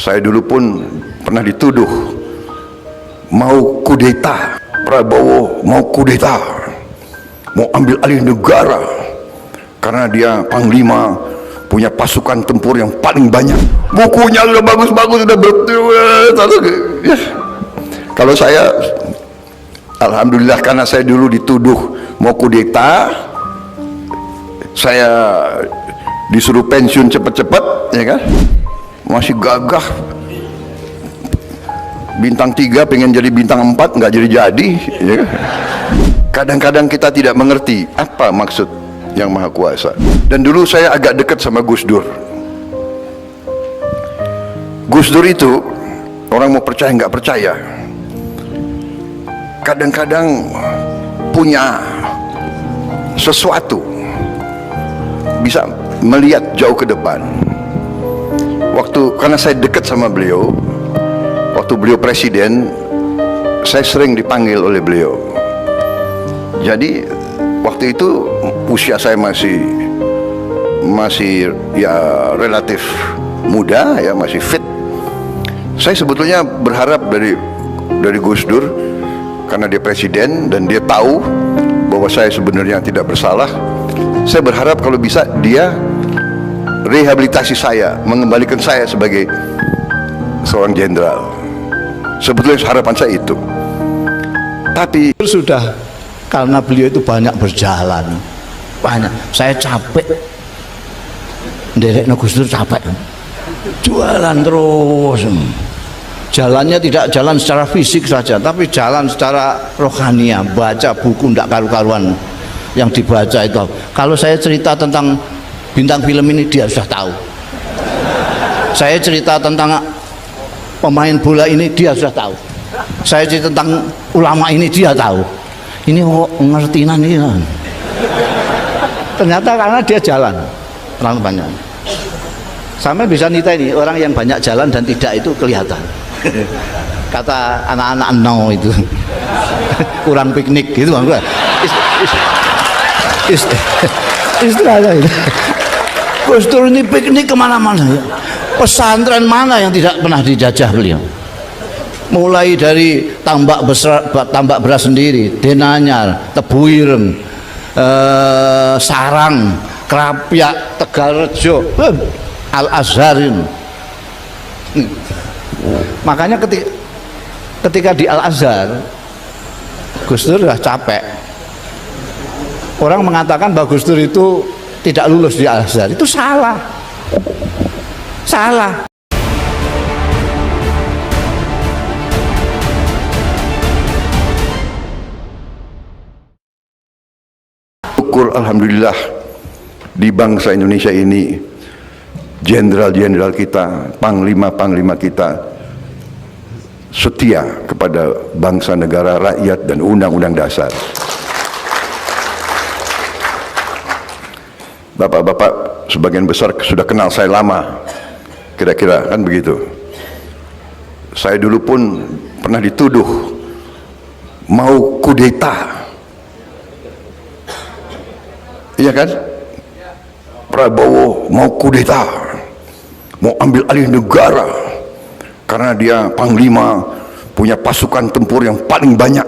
Saya dulu pun pernah dituduh mau kudeta, Prabowo mau kudeta, mau ambil alih negara karena dia panglima, punya pasukan tempur yang paling banyak, bukunya sudah bagus-bagus, sudah ya. Kalau saya, alhamdulillah, karena saya dulu dituduh mau kudeta, saya disuruh pensiun cepet-cepet, ya kan, masih gagah, bintang 3 pengen jadi bintang 4, nggak jadi-jadi, ya kan? Kadang-kadang kita tidak mengerti apa maksud Yang Maha Kuasa. Dan dulu saya agak dekat sama Gus Dur. Gus Dur itu, orang mau percaya nggak percaya, kadang-kadang punya sesuatu, bisa melihat jauh ke depan. Karena saya dekat sama beliau, waktu beliau presiden, saya sering dipanggil oleh beliau. Jadi waktu itu usia saya masih ya relatif muda, ya masih fit. Saya sebetulnya berharap dari Gus Dur, karena dia presiden dan dia tahu bahwa saya sebenarnya tidak bersalah. Saya berharap kalau bisa dia rehabilitasi saya, mengembalikan saya sebagai seorang jenderal. Sebetulnya harapan saya itu. Tapi sudah, karena beliau itu banyak berjalan, banyak. Saya capek, nderek Gus Dur capek, jualan terus. Jalannya tidak jalan secara fisik saja, tapi jalan secara rohania. Baca buku ndak karu-karuan yang dibaca itu. Kalau saya cerita tentang bintang film ini, dia sudah tahu. Saya cerita tentang pemain bola ini, dia sudah tahu. Saya cerita tentang ulama ini, dia tahu. Ini ngertinan ini. Ternyata karena dia jalan terlalu banyak. Sampai bisa nita ini orang yang banyak jalan dan tidak itu kelihatan. Kata anak-anak no itu kurang piknik gitu kan. Istilahnya itu. Gus Dur ini piknik kemana-mana ya. Pesantren mana yang tidak pernah dijajah beliau, mulai dari tambak beras sendiri, Denanyar, Tebuireng, Sarang, Krapyak, Tegalrejo, Al-Azharin. Makanya ketika di Al-Azhar, Gus Dur sudah capek. Orang mengatakan bahwa Gus Dur itu tidak lulus di Al-Azhar, itu salah. Salah. syukur alhamdulillah di bangsa Indonesia ini, jenderal-jenderal kita, panglima-panglima kita setia kepada bangsa, negara, rakyat, dan undang-undang dasar. Bapak-bapak sebagian besar sudah kenal saya lama, kira-kira kan begitu. Saya dulu pun pernah dituduh mau kudeta, iya kan? Prabowo mau kudeta, mau ambil alih negara karena dia panglima, punya pasukan tempur yang paling banyak.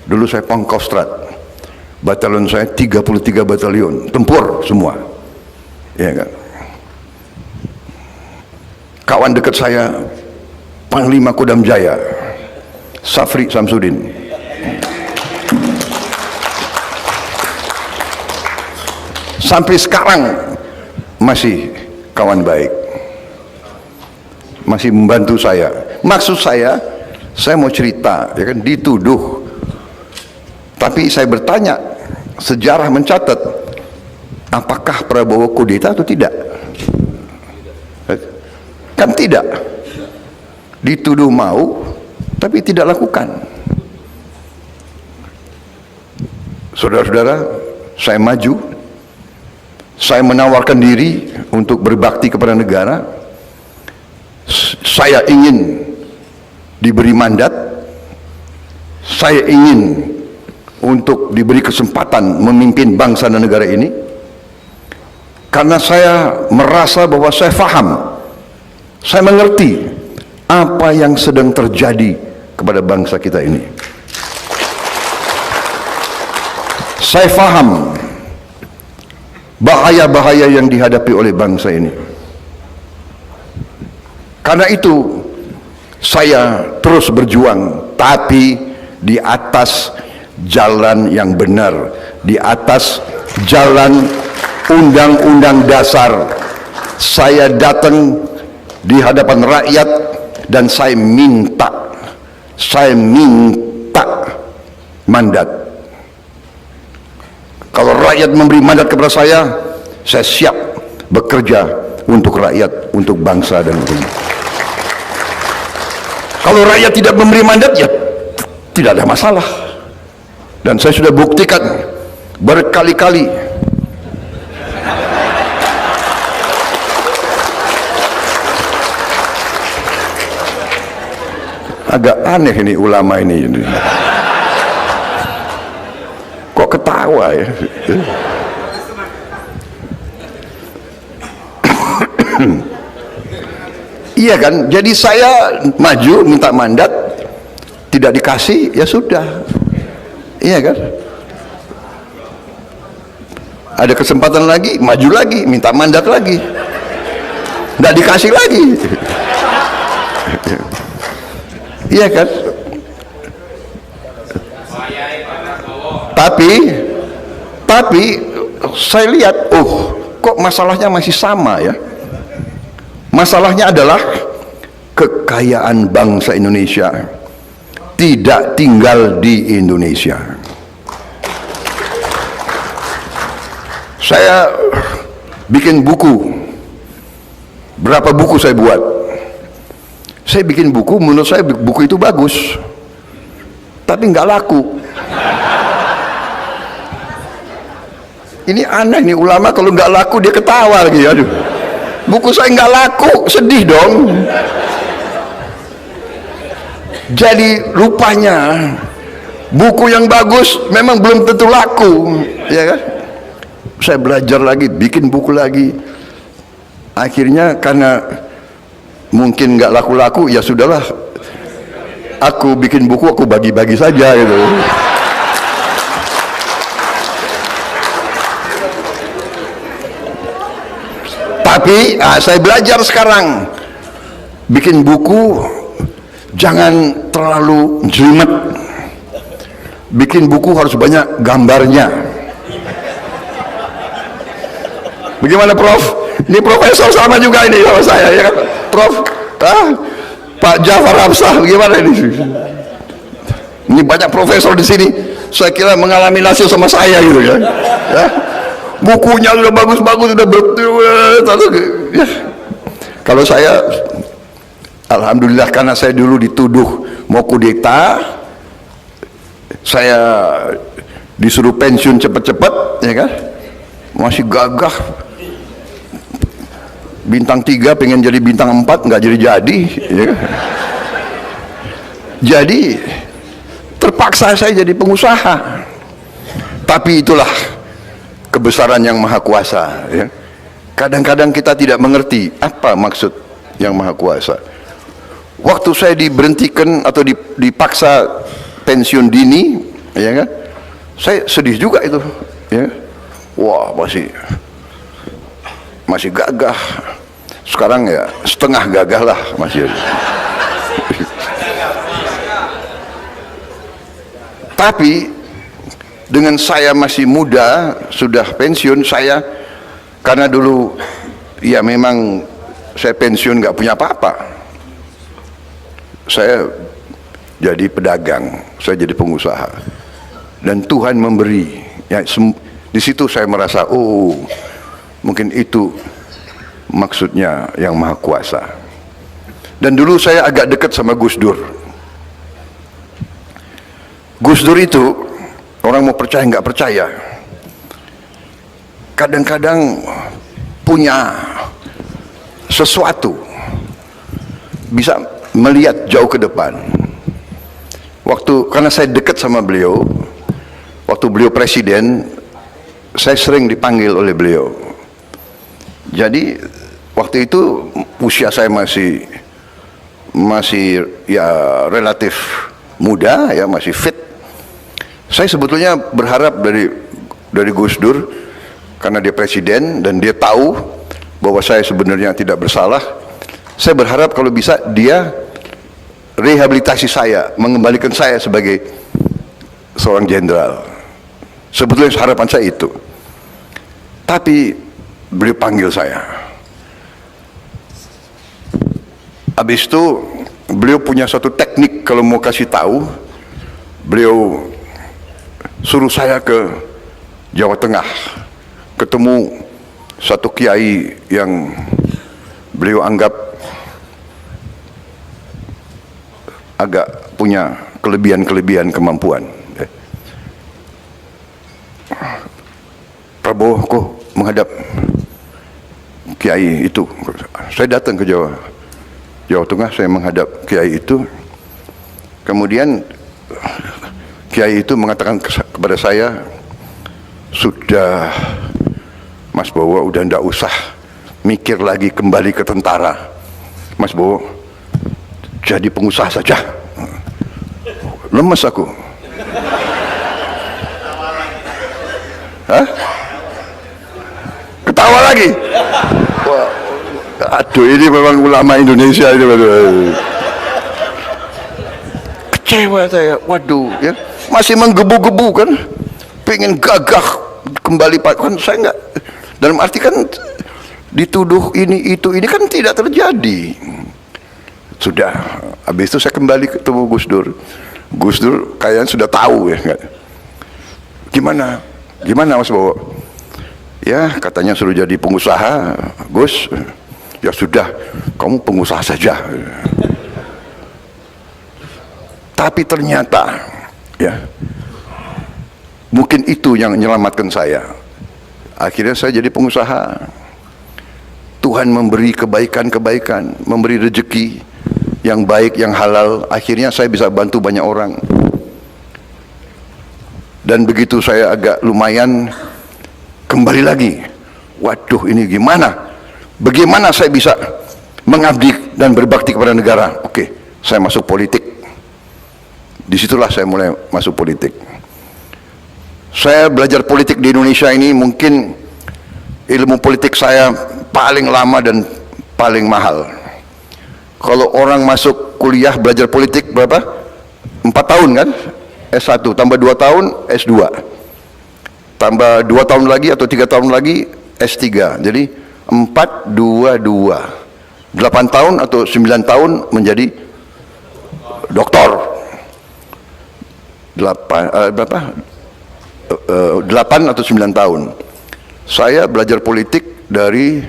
Dulu saya Pangkostrat, batalion saya 33 batalion tempur semua, ya kan? Kawan dekat saya Panglima Kodam Jaya Safri Samsudin, sampai sekarang masih kawan baik, masih membantu saya. Maksud saya mau cerita, ya kan, dituduh. Tapi saya bertanya, sejarah mencatat, apakah Prabowo kudeta atau tidak? Kan tidak. Dituduh mau, tapi tidak lakukan. Saudara-saudara, saya maju, saya menawarkan diri untuk berbakti kepada negara. Saya ingin diberi mandat, saya ingin untuk diberi kesempatan memimpin bangsa dan negara ini, karena saya merasa bahwa saya faham Saya mengerti apa yang sedang terjadi kepada bangsa kita ini. Saya faham bahaya-bahaya yang dihadapi oleh bangsa ini. Karena itu saya terus berjuang, tapi di atas jalan yang benar, di atas jalan undang-undang dasar. Saya datang di hadapan rakyat dan saya minta mandat. Kalau rakyat memberi mandat kepada saya siap bekerja untuk rakyat, untuk bangsa dan negara. Kalau rakyat tidak memberi mandat, ya tidak ada masalah. Dan saya sudah buktikan berkali-kali. Agak aneh ini ulama ini. Kok ketawa ya? Iya kan? Jadi saya maju minta mandat, tidak dikasih, ya sudah. Iya kan? Ada kesempatan lagi, maju lagi, minta mandat lagi, nggak dikasih lagi. Iya kan? Tapi saya lihat, kok masalahnya masih sama ya. Masalahnya adalah kekayaan bangsa Indonesia tidak tinggal di Indonesia. Saya bikin buku. Berapa buku saya buat? Saya bikin buku, menurut saya buku itu bagus, tapi nggak laku. Ini aneh nih, ulama kalau nggak laku dia ketawa lagi. Aduh, buku saya nggak laku, sedih dong. Jadi rupanya buku yang bagus memang belum tentu laku, ya kan? Saya belajar lagi, bikin buku lagi. Akhirnya karena mungkin nggak laku-laku, ya sudahlah. Aku bikin buku, aku bagi-bagi saja gitu. Tapi saya belajar sekarang bikin buku jangan terlalu jelimet. Bikin buku harus banyak gambarnya. Bagaimana Prof? Ini profesor sama juga ini sama saya ya kan? Prof, Pak Jafar Hafsah bagaimana ini? Ini banyak profesor di sini. Saya kira mengalami nasib sama saya gitu kan. Ya. Bukunya sudah bagus-bagus, sudah ya. Kalau saya alhamdulillah, karena saya dulu dituduh mau kudeta, saya disuruh pensiun cepat-cepat, ya kan? Masih gagah. Bintang 3 pengen jadi bintang 4, nggak jadi, ya kan? Jadi terpaksa saya jadi pengusaha. Tapi itulah kebesaran yang maha kuasa ya. Kadang-kadang kita tidak mengerti apa maksud yang maha kuasa. Waktu saya diberhentikan atau dipaksa pensiun dini ya kan, saya sedih juga itu ya. Wah, masih gagah. Sekarang ya setengah gagah lah masih. Tapi dengan saya masih muda, sudah pensiun, saya karena dulu ya memang saya pensiun nggak punya apa-apa. Saya jadi pedagang, saya jadi pengusaha, dan Tuhan memberi. Ya, di situ saya merasa, mungkin itu maksudnya yang maha kuasa. Dan dulu saya agak dekat sama Gus Dur. Gus Dur itu orang mau percaya nggak percaya, kadang-kadang punya sesuatu, bisa melihat jauh ke depan. Karena saya dekat sama beliau, waktu beliau presiden, saya sering dipanggil oleh beliau. Jadi waktu itu usia saya masih ya relatif muda, ya masih fit. Saya sebetulnya berharap dari Gus Dur, karena dia presiden dan dia tahu bahwa saya sebenarnya tidak bersalah. Saya berharap kalau bisa dia rehabilitasi saya, mengembalikan saya sebagai seorang jenderal. Sebetulnya harapan saya itu. Tapi beliau panggil saya. Habis itu beliau punya satu teknik kalau mau kasih tahu. Beliau suruh saya ke Jawa Tengah, ketemu satu kiai yang beliau anggap agak punya kelebihan kemampuan. Prabowo kok menghadap kiai itu. Saya datang ke Jawa Tengah, saya menghadap kiai itu. Kemudian kiai itu mengatakan kepada saya, sudah Mas Bowo, udah ndak usah mikir lagi kembali ke tentara. Mas Bowo, jadi pengusaha saja. Lemes aku. Hah? Ketawa lagi. Wah, aduh, ini memang ulama Indonesia ini. Kecewa saya. Waduh, ya. Masih menggebu-gebu kan, pengen gagah kembali Pak, kan saya enggak, dalam arti kan dituduh ini kan tidak terjadi. Sudah, habis itu saya kembali ketemu Gus Dur. Gus Dur kayaknya sudah tahu ya. Gimana Mas Bowo? Ya katanya suruh jadi pengusaha, Gus. Ya sudah, kamu pengusaha saja. Tapi ternyata ya, mungkin itu yang menyelamatkan saya. Akhirnya saya jadi pengusaha. Tuhan memberi kebaikan-kebaikan, memberi rezeki yang baik, yang halal. Akhirnya saya bisa bantu banyak orang. Dan begitu saya agak lumayan, kembali lagi. Waduh, ini gimana? Bagaimana saya bisa mengabdi dan berbakti kepada negara? Oke, saya masuk politik. Disitulah saya mulai masuk politik. Saya belajar politik di Indonesia ini, mungkin ilmu politik saya paling lama dan paling mahal. Kalau orang masuk kuliah belajar politik berapa? 4 tahun kan? S1, tambah 2 tahun S2, tambah 2 tahun lagi atau 3 tahun lagi S3. Jadi 4, 2, 2, 8 tahun atau 9 tahun menjadi doktor. 8 atau 9 tahun. Saya belajar politik dari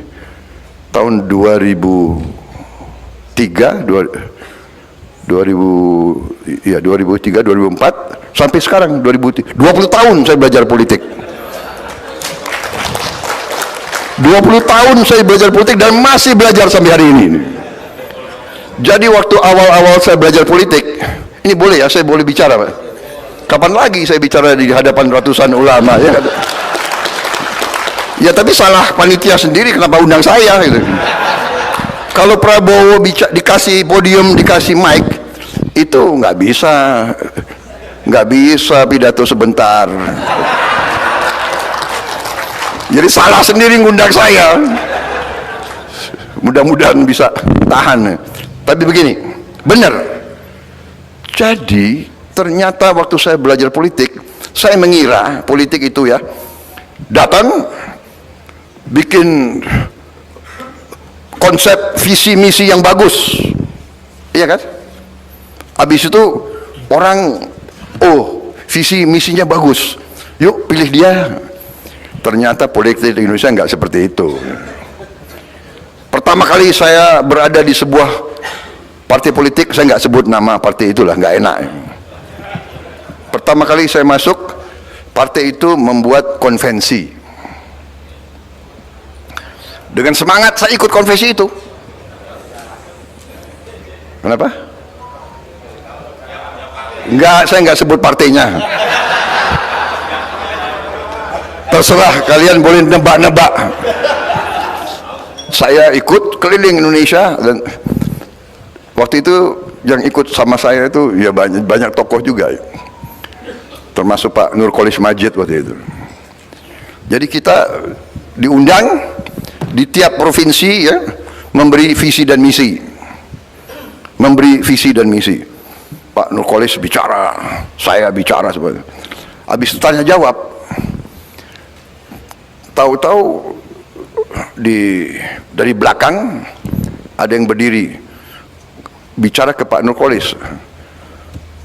tahun 2003, 2003, 2004 sampai sekarang 20 tahun saya belajar politik. 20 tahun saya belajar politik dan masih belajar sampai hari ini. Jadi waktu awal-awal saya belajar politik, ini boleh ya, saya boleh bicara Pak? Kapan lagi saya bicara di hadapan ratusan ulama ya? Ya tapi salah panitia sendiri, kenapa undang saya gitu. Kalau Prabowo dikasih podium, dikasih mic, itu nggak bisa pidato sebentar. Jadi salah sendiri ngundang saya. Mudah-mudahan bisa tahan. Tapi begini, benar. Jadi ternyata waktu saya belajar politik, saya mengira politik itu ya, datang bikin konsep visi misi yang bagus, iya kan? Habis itu orang, oh visi misinya bagus, yuk pilih dia. Ternyata politik di Indonesia nggak seperti itu. Pertama kali saya berada di sebuah partai politik, saya nggak sebut nama partai itulah, nggak enak. Pertama kali saya masuk, partai itu membuat konvensi. Dengan semangat saya ikut konvensi itu. Kenapa? Enggak, saya enggak sebut partainya. Terserah, kalian boleh nebak-nebak. Saya ikut keliling Indonesia, dan waktu itu yang ikut sama saya itu ya banyak tokoh juga, termasuk Pak Nurkolis Majid waktu itu. Jadi kita diundang di tiap provinsi ya, memberi visi dan misi, Pak Nurkolis bicara, saya bicara sebenarnya. Habis itu tanya jawab, tahu-tahu dari belakang ada yang berdiri bicara ke Pak Nurkolis,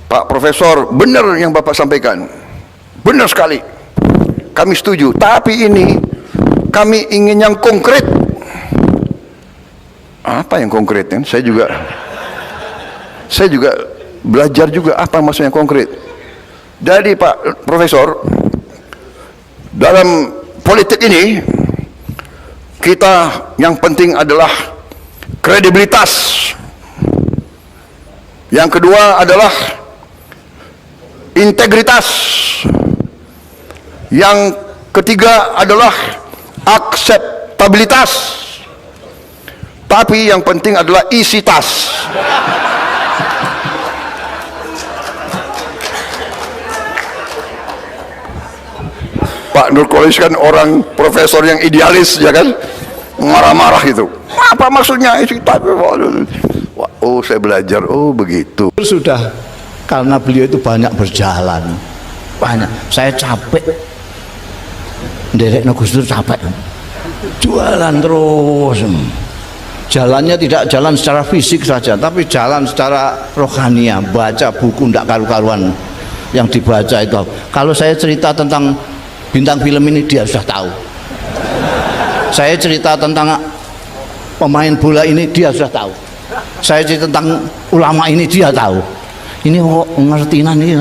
Pak Profesor, benar yang Bapak sampaikan, benar sekali, kami setuju, tapi ini kami ingin yang konkret. Apa yang konkret kan? Saya juga belajar juga apa maksudnya konkret. Jadi Pak Profesor, dalam politik ini kita yang penting adalah kredibilitas, yang kedua adalah integritas, yang ketiga adalah akseptabilitas, tapi yang penting adalah isi tas. Pak Nurkolis kan orang profesor yang idealis, ya kan, marah-marah itu. Apa maksudnya isi tas? Oh, saya belajar, oh begitu. Sudah, karena beliau itu banyak berjalan, banyak. Saya capek, nderek Gus Dur capek, jualan terus. Jalannya tidak jalan secara fisik saja, tapi jalan secara rohania. Baca buku ndak karu-karuan yang dibaca itu. Kalau saya cerita tentang bintang film ini, dia sudah tahu. Saya cerita tentang pemain bola ini, dia sudah tahu. Saya cerita tentang ulama ini, dia tahu. Ini kok ngertinan ini.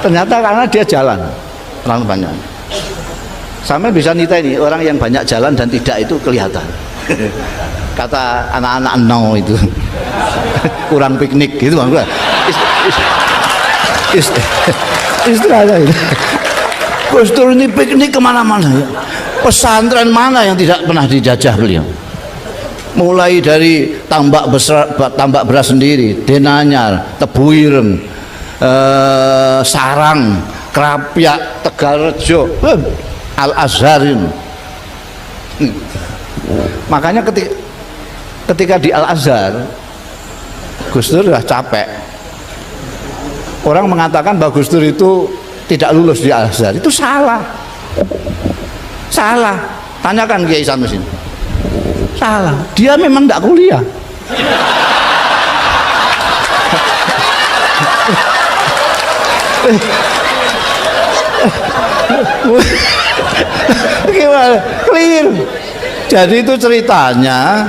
Ternyata karena dia jalan terlalu banyak. Sampai bisa nita ini, orang yang banyak jalan dan tidak itu kelihatan. Kata anak-anak no itu kurang piknik gitu bang. Istilahnya itu. Gus Dur ini piknik kemana-mana ya. Pesantren mana yang tidak pernah dijajah beliau? Mulai dari tambak beras sendiri, Denanyar, Tebuireng, Sarang, Krapyak, Tegalrejo, Al-Azharin. Makanya ketika di Al-Azhar, Gus Dur sudah capek. Orang mengatakan bahwa Gus Dur itu tidak lulus di Al-Azhar, itu salah. Salah. Tanyakan Kiai Sanusi. Salah. Dia memang tidak kuliah. Gimana? Clear. Jadi itu ceritanya.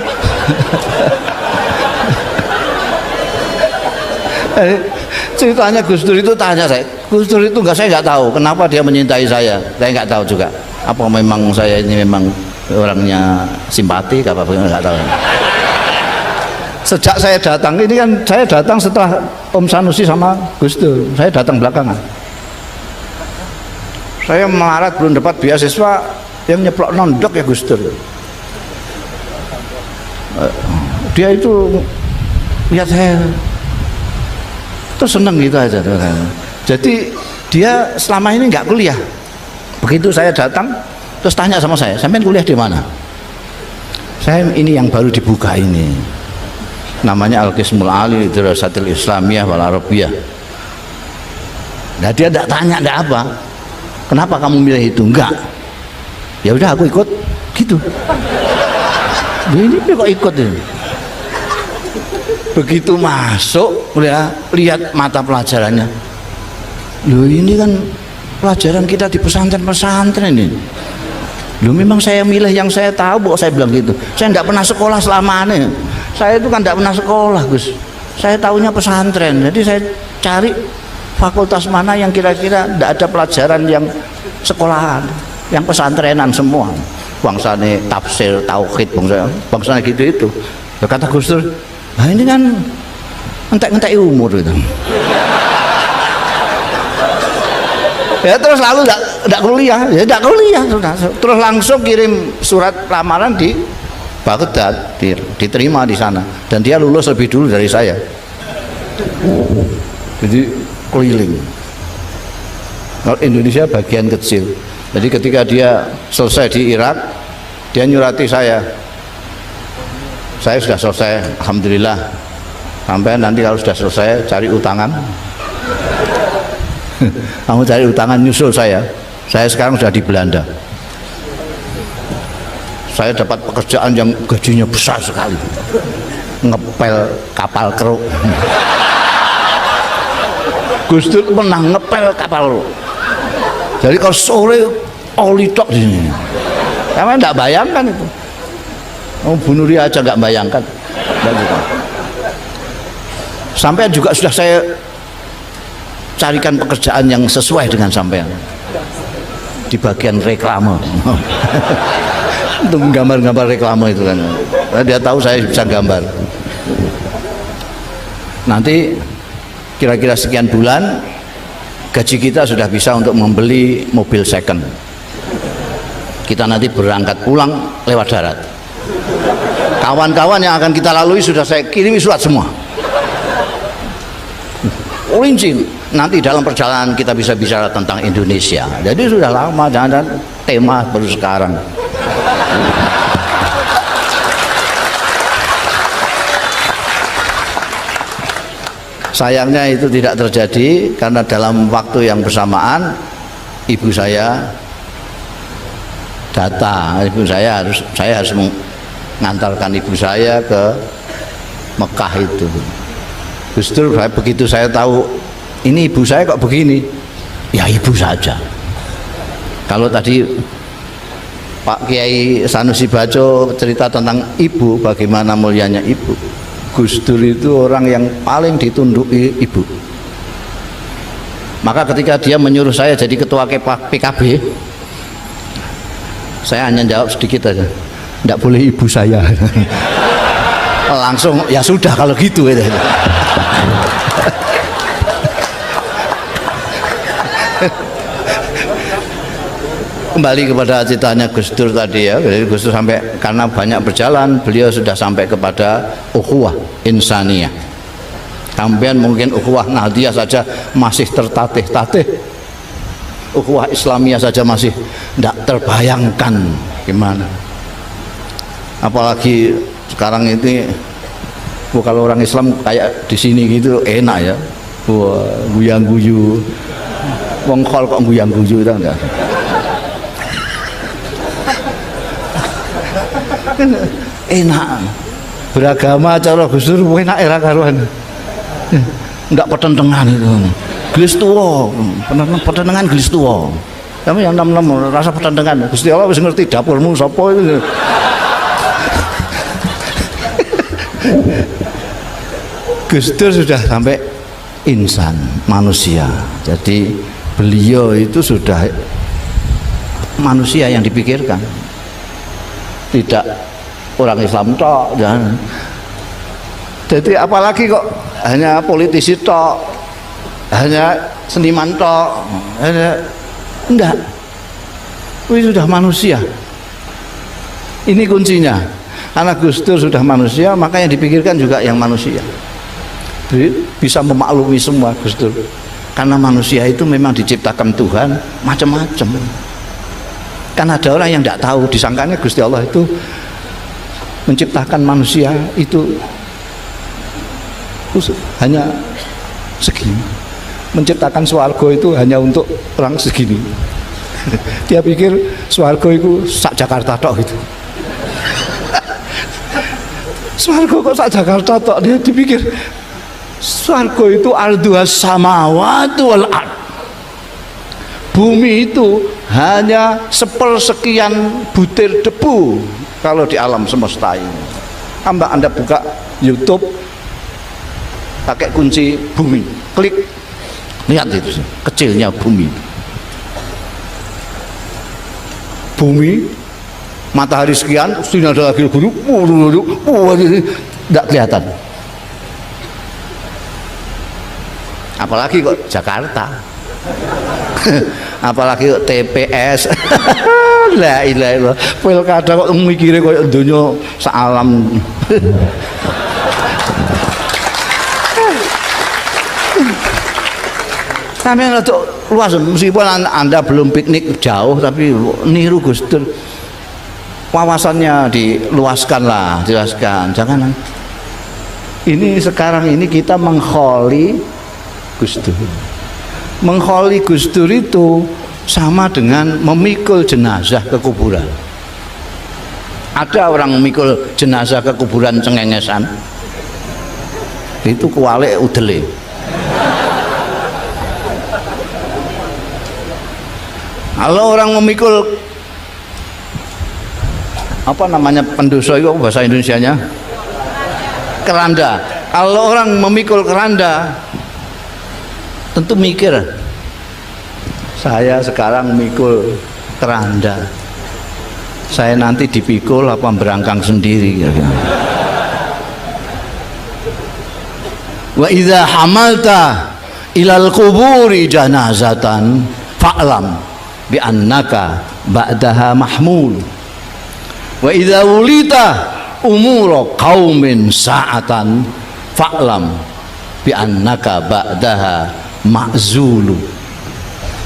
Ceritanya Gus Dur itu tanya saya, Gus Dur itu saya nggak tahu kenapa dia menyintai saya nggak tahu juga. Apa memang saya ini memang orangnya simpatik apa nggak tahu. Sejak saya datang ini kan, saya datang setelah Om Sanusi sama Gus Dur, saya datang belakangan. Saya melarat belum dapat beasiswa, yang nyeplok nondok ya Gus Dur. Dia itu lihat saya terus seneng gitu aja. Jadi dia selama ini nggak kuliah. Begitu saya datang terus tanya sama saya, sampean kuliah di mana? Saya ini yang baru dibuka ini, namanya Al-Qismul Ali Dirasatil Islamiyah wal Arabiyah. Nah dia tidak tanya, tidak apa, kenapa kamu milih itu? Enggak, ya udah aku ikut gitu. Ini kok ikut ini. Begitu masuk, lihat mata pelajarannya. Loh ini kan pelajaran kita di pesantren-pesantren ini. Loh memang saya milih yang saya tahu, saya bilang gitu. Saya tidak pernah sekolah selama ini. Saya itu kan tidak pernah sekolah, Gus. Saya tahunya pesantren. Jadi saya cari fakultas mana yang kira-kira tidak ada pelajaran yang sekolahan, yang pesantrenan semua. Bangsane tafsir, tauhid, bangsane gitu itu. Kata Gus Dur, nah ini kan entek-entek umur itu. Ya terus lalu enggak kuliah, ya enggak kuliah sudah. Terus langsung kirim surat lamaran di Baghdad, diterima di sana, dan dia lulus lebih dulu dari saya. Jadi keliling. Kalau Indonesia bagian kecil. Jadi ketika dia selesai di Irak, dia nyurati saya sudah selesai, alhamdulillah. Sampai nanti kalau sudah selesai cari utangan. Kamu cari utangan nyusul saya. Saya sekarang sudah di Belanda. Saya dapat pekerjaan yang gajinya besar sekali. Ngepel kapal keruk. Gus Dur menang ngepel kapal keruk. Jadi kalau sore oli tok di sini. Kamu enggak bayangkan itu. Oh, bunuh dia aja enggak bayangkan. Sampai juga sudah saya carikan pekerjaan yang sesuai dengan sampean di bagian reklame. Untuk gambar-gambar reklame itu kan. Nah, dia tahu saya bisa gambar. Nanti kira-kira sekian bulan gaji kita sudah bisa untuk membeli mobil second. Kita nanti berangkat pulang lewat darat. Kawan-kawan yang akan kita lalui sudah saya kirimi surat semua. Rinci, nanti dalam perjalanan kita bisa bicara tentang Indonesia. Jadi sudah lama, jangan tema baru sekarang. Sayangnya itu tidak terjadi karena dalam waktu yang bersamaan ibu saya datang. Saya harus mengantarkan ibu saya ke Mekah itu. Justru begitu saya tahu ini ibu saya kok begini, ya ibu saja. Kalau tadi Pak Kiai Sanusi Baco cerita tentang ibu, bagaimana mulianya ibu, Gus Dur itu orang yang paling ditunduki ibu. Maka ketika dia menyuruh saya jadi ketua PKB, saya hanya jawab sedikit aja, tidak boleh ibu saya. Langsung ya sudah kalau gitu. Kembali kepada ceritanya Gus Dur tadi ya. Jadi Gus Dur sampai, karena banyak berjalan, beliau sudah sampai kepada ukhuwah insaniyah. Sampean mungkin ukhuwah Nahdiyah saja masih tertatih-tatih, ukhuwah Islamiyah saja masih tidak terbayangkan gimana. Apalagi sekarang ini kalau orang Islam kayak di sini gitu enak ya. Wah, guyang-guyu. Wong khol kok guyang-guyu itu enggak. Enak. Beragama cara Gus Dur enak era karuan. Enggak petentengan itu. Gelis tuwa, petentengan gelis tuwa. Kami yang enam-enam rasa petentengan. Gusti Allah wis ngerti dapurmu sapa itu. Gus Dur sudah sampai insan, manusia. Jadi beliau itu sudah manusia yang dipikirkan, tidak orang Islam tok. Jadi apalagi kok hanya politisi tok, hanya seniman tok, hanya enggak. Ini sudah manusia. Ini kuncinya. Karena Gus Dur sudah manusia, maka yang dipikirkan juga yang manusia. Jadi bisa memaklumi semua Gus Dur. Karena manusia itu memang diciptakan Tuhan macam-macam. Karena ada orang yang tidak tahu, disangkanya Gusti Allah itu menciptakan manusia itu hanya segini, menciptakan swarga itu hanya untuk orang segini. Dia pikir swarga itu sak Jakarta tok gitu. Swarga kok sak Jakarta tok, dia dipikir swarga itu arduha samawati wal ard. Bumi itu hanya sepersekian butir debu kalau di alam semesta ini. Anda buka YouTube, pakai kunci bumi, klik, lihat itu kecilnya bumi. Bumi, matahari sekian, sinar ada lagi guru, tidak kelihatan. Apalagi kok Jakarta. apalagi TPS. La ilaha illallah. Pilkada kok mikire koyo donya salam. Tapi untuk luas, meskipun Anda belum piknik jauh, tapi niru Gus Dur. Wawasannya diluaskanlah, jelaskan. Jangan. Ini sekarang ini kita mengholi Gus Dur. Mengholi Gus Dur itu sama dengan memikul jenazah ke kuburan. Ada orang memikul jenazah ke kuburan cengengesan, itu kuwale udele. Kalau orang memikul apa namanya pendosa itu bahasa Indonesianya? Keranda. Kalau orang memikul keranda tentu mikir, saya sekarang mikul keranda, saya nanti dipikul apa berangkang sendiri. Wa idza hamalta ilal quburi janazatan fa'lam bi annaka ba'daha mahmul wa idza wulita umura qaumin sa'atan fa'lam bi annaka ba'daha ma'zulu.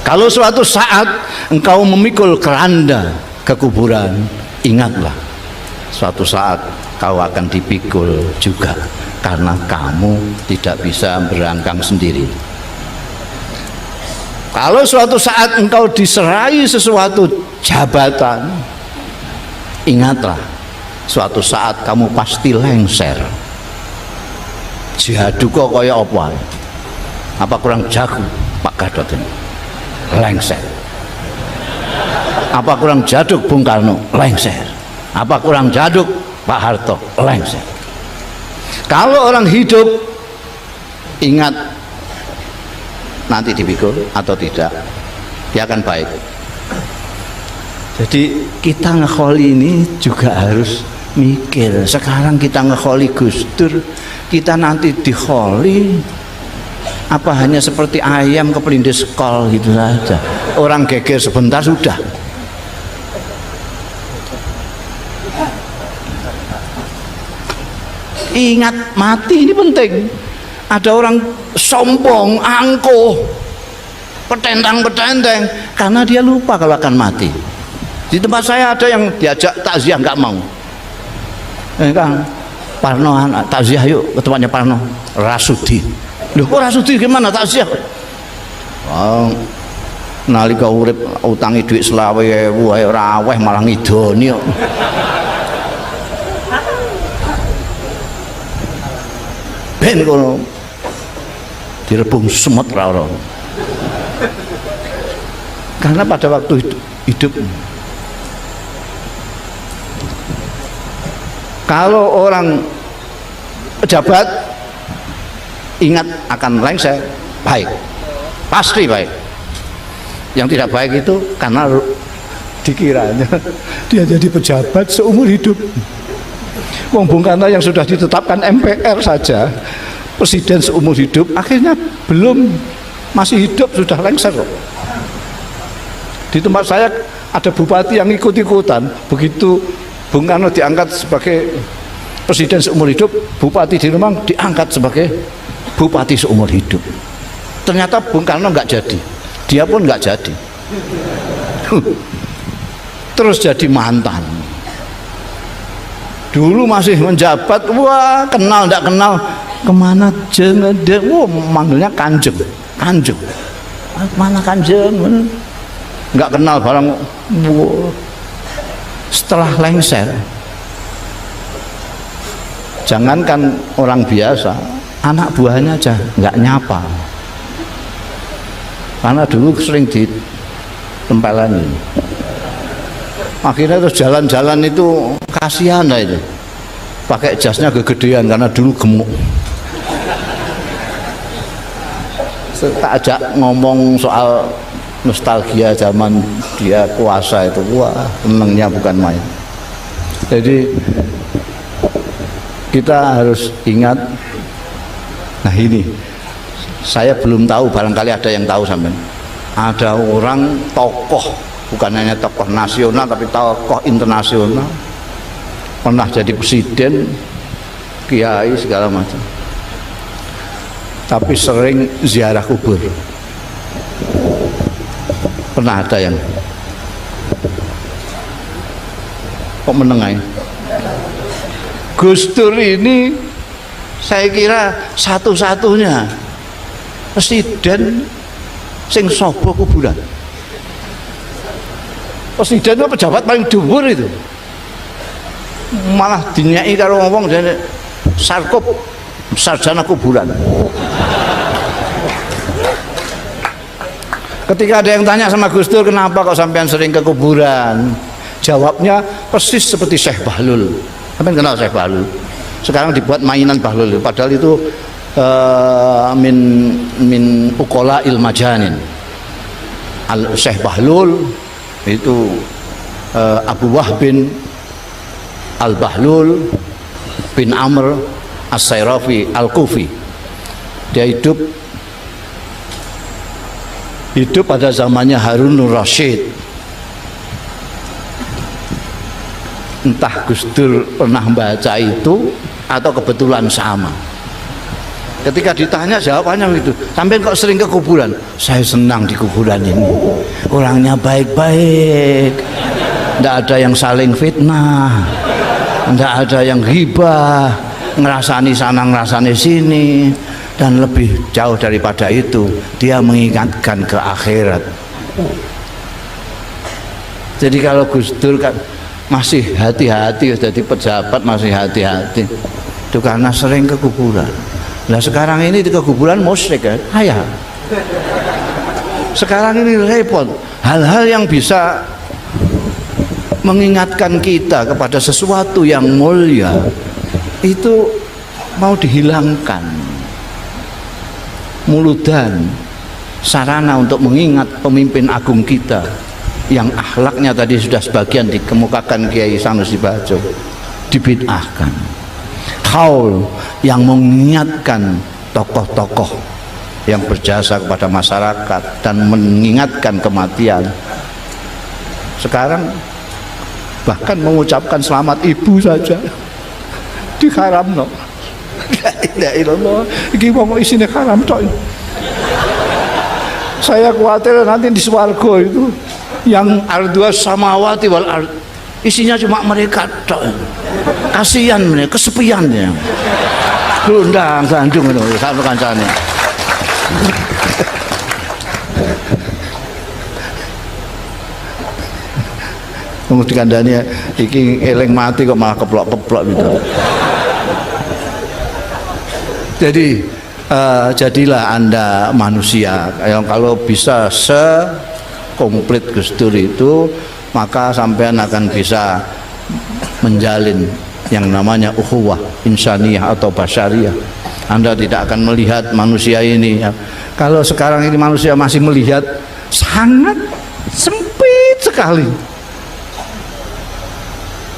Kalau suatu saat engkau memikul keranda ke kuburan, ingatlah suatu saat kau akan dipikul juga, karena kamu tidak bisa berangkang sendiri. Kalau suatu saat engkau diserai sesuatu jabatan, ingatlah suatu saat kamu pasti lengser. Jihadu kok kaya apa? Apa kurang jago Pak Gadot ini? Lengser. Apa kurang jaduk Bung Karno? Lengser. Apa kurang jaduk Pak Harto? Lengser. Kalau orang hidup, ingat nanti dipikul atau tidak, dia akan baik. Jadi kita ngekholi ini juga harus mikir. Sekarang kita ngekholi Gus Dur, kita nanti dikholi apa hanya seperti ayam kepelindis kol gitu saja, orang geger sebentar sudah. Ingat mati ini penting. Ada orang sombong, angkuh, petentang-petenteng karena dia lupa kalau akan mati. Di tempat saya ada yang diajak takziah nggak mau. Kang Parno takziah yuk ke tempatnya Parno. Rasudi. Loh kok Rasudi gimana takziah? Oh, nalika urip utangi duit 20.000 ae ora aweh malah ngidoni kok. Ben kono direbung semut ra. Karena pada waktu hidup kalau orang pejabat ingat akan lengser, baik, pasti baik. Yang tidak baik itu karena dikiranya dia jadi pejabat seumur hidup. Wong Bung Karno yang sudah ditetapkan MPR saja presiden seumur hidup, akhirnya belum, masih hidup sudah lengser kok. Di tempat saya ada bupati yang ikut-ikutan, begitu Bung Karno diangkat sebagai presiden seumur hidup, bupati di Rembang diangkat sebagai bupati seumur hidup. Ternyata Bung Karno nggak jadi, dia pun nggak jadi, terus jadi mantan. Dulu masih menjabat, wah kenal nggak kenal, kemana jeng dia, wah manggilnya kanjeng, kanjeng, mana kanjeng, nggak kenal barang, wah. Setelah lengser, jangankan orang biasa, anak buahnya aja nggak nyapa, karena dulu sering ditempelani. Akhirnya terus jalan-jalan itu kasihan lah itu, pakai jasnya kegedean karena dulu gemuk. Tak ajak ngomong soal nostalgia zaman dia kuasa itu, wah senengnya bukan main. Jadi kita harus ingat. Nah ini saya belum tahu, barangkali ada yang tahu sampean. ada orang tokoh, bukan hanya tokoh nasional tapi tokoh internasional, pernah jadi presiden, kiai segala macam, tapi sering ziarah kubur. Pernah ada yang kok menengai? Gus Dur ini saya kira satu-satunya presiden sing sobo kuburan. Presiden itu pejabat paling dhuwur itu, malah dinyai karo ngomong jadi sarkup sarjana kuburan. Ketika ada yang tanya sama Gus Dur, kenapa kok sampean sering ke kuburan, jawabnya persis seperti Syekh Bahlul. Sampean kenal Syekh Bahlul? Sekarang dibuat mainan Bahlul, padahal itu min ukola ilmajanin. Syekh Bahlul itu Abu Wahbin Al-Bahlul bin Amr As-Sayrafi Al-Kufi. Dia hidup pada zamannya Harunur Rasyid. Entah Gus Dur pernah baca itu atau kebetulan sama. Ketika ditanya jawabannya begitu, sampai kok sering ke kuburan? Saya senang di kuburan ini, orangnya baik-baik, tidak ada yang saling fitnah, tidak ada yang ghibah, ngerasani sana ngerasani sini, dan lebih jauh daripada itu dia mengingatkan ke akhirat. Jadi kalau Gus Dur kan masih hati-hati, jadi pejabat masih hati-hati itu karena sering ke kuburan. Nah sekarang ini di kuburan musyrik kan? Ayah. Sekarang ini repot. Hal-hal yang bisa mengingatkan kita kepada sesuatu yang mulia itu mau dihilangkan. Muludan, sarana untuk mengingat pemimpin agung kita yang akhlaknya tadi sudah sebagian dikemukakan Kiai Sanusi Bajo, dibid'ahkan. Kaul yang mengingatkan tokoh-tokoh yang berjasa kepada masyarakat dan mengingatkan kematian. Sekarang bahkan mengucapkan selamat ibu saja diharamno. La ilaha illallah, iki mau isine haram tok. Saya khawatir nanti di swarga itu yang ardua samawati wal ard isinya cuma mereka tok. Kasihan mereka, kesepian ya. Glundang gandung itu satu kancane. Mesti kandhane iki eling mati kok malah keplok-keplok gitu. Jadi jadilah Anda manusia yang kalau bisa sekomplit Gus Dur itu, maka sampean akan bisa menjalin yang namanya ukhuwah insaniyah atau basyariyah. Anda tidak akan melihat manusia ini ya. Kalau sekarang ini manusia masih melihat sangat sempit sekali.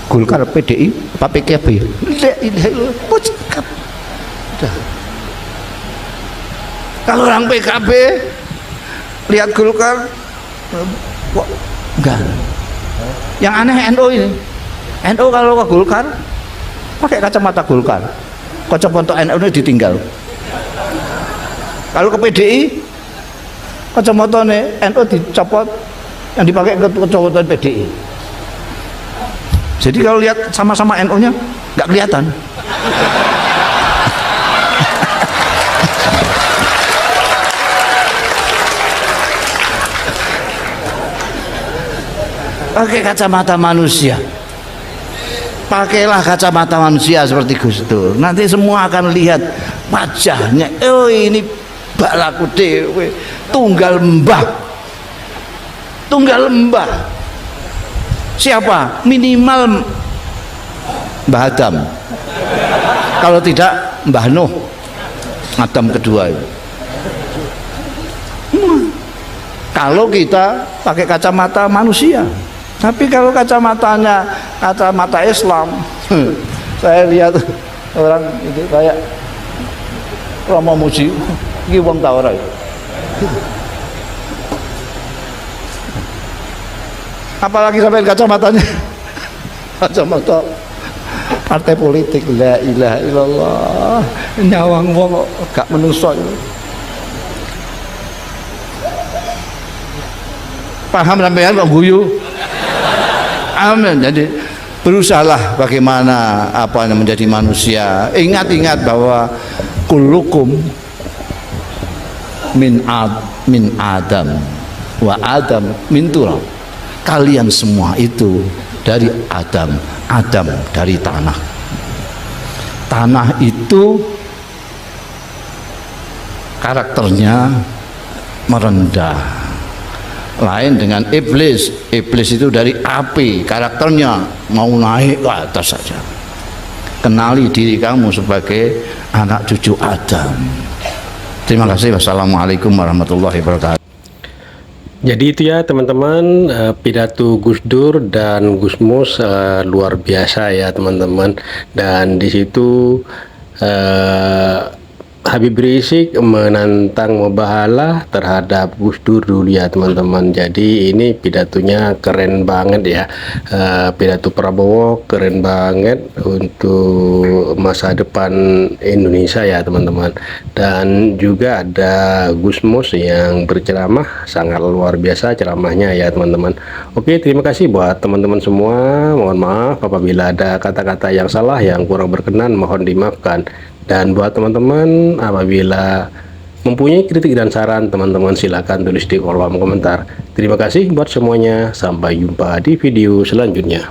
Golkar PDI apa PKB? Kalau orang PKB lihat Golkar kok enggak. Yang aneh NU ini. NU kalau ke Golkar pakai kacamata Golkar, kacamata NU ini ditinggal. Kalau ke PDI kacamata NU dicopot, yang dipakai ke kacamata PDI. Jadi kalau lihat sama-sama NU nya nggak kelihatan. Pakai kacamata manusia. Pakailah kacamata manusia seperti Gus Dur. Nanti semua akan lihat wajahnya. Oh ini balaku dewe, tunggal mbah. Tunggal mbah. Siapa? Minimal Mbah Adam. Kalau tidak Mbah Nuh, Adam kedua. Kalau kita pakai kacamata manusia. Tapi kalau kacamatanya kacamata Islam, saya lihat orang itu kayak Romo Muji, ini wong ta ora. apalagi sampai kacamatanya kacamata partai politik. La ilaha illallah, nyawang wong kok gak menungso. Paham sampean kok guyu? Amin. Jadi berusahalah bagaimana menjadi manusia. Ingat-ingat bahwa kullukum min Adam wa Adam min turab. Kalian semua itu dari Adam, Adam dari tanah. Tanah itu karakternya merendah. Lain dengan iblis. Iblis itu dari api, karakternya mau naik ke atas saja. Kenali diri kamu sebagai anak cucu Adam. Terima kasih. Wassalamualaikum warahmatullahi wabarakatuh. Jadi itu ya teman-teman, pidato Gus Dur dan Gus Mus luar biasa ya teman-teman. Dan di situ Habib Rizik menantang Mubahalah terhadap Gus Dur dulu ya teman-teman. Jadi ini pidatonya keren banget ya. Pidato Prabowo keren banget untuk masa depan Indonesia ya teman-teman. Dan juga ada Gus Mus yang berceramah, sangat luar biasa ceramahnya ya teman-teman. Oke, terima kasih buat teman-teman semua. Mohon maaf apabila ada kata-kata yang salah, yang kurang berkenan, mohon dimaafkan. Dan buat teman-teman, apabila mempunyai kritik dan saran, teman-teman silakan tulis di kolom komentar. Terima kasih buat semuanya. Sampai jumpa di video selanjutnya.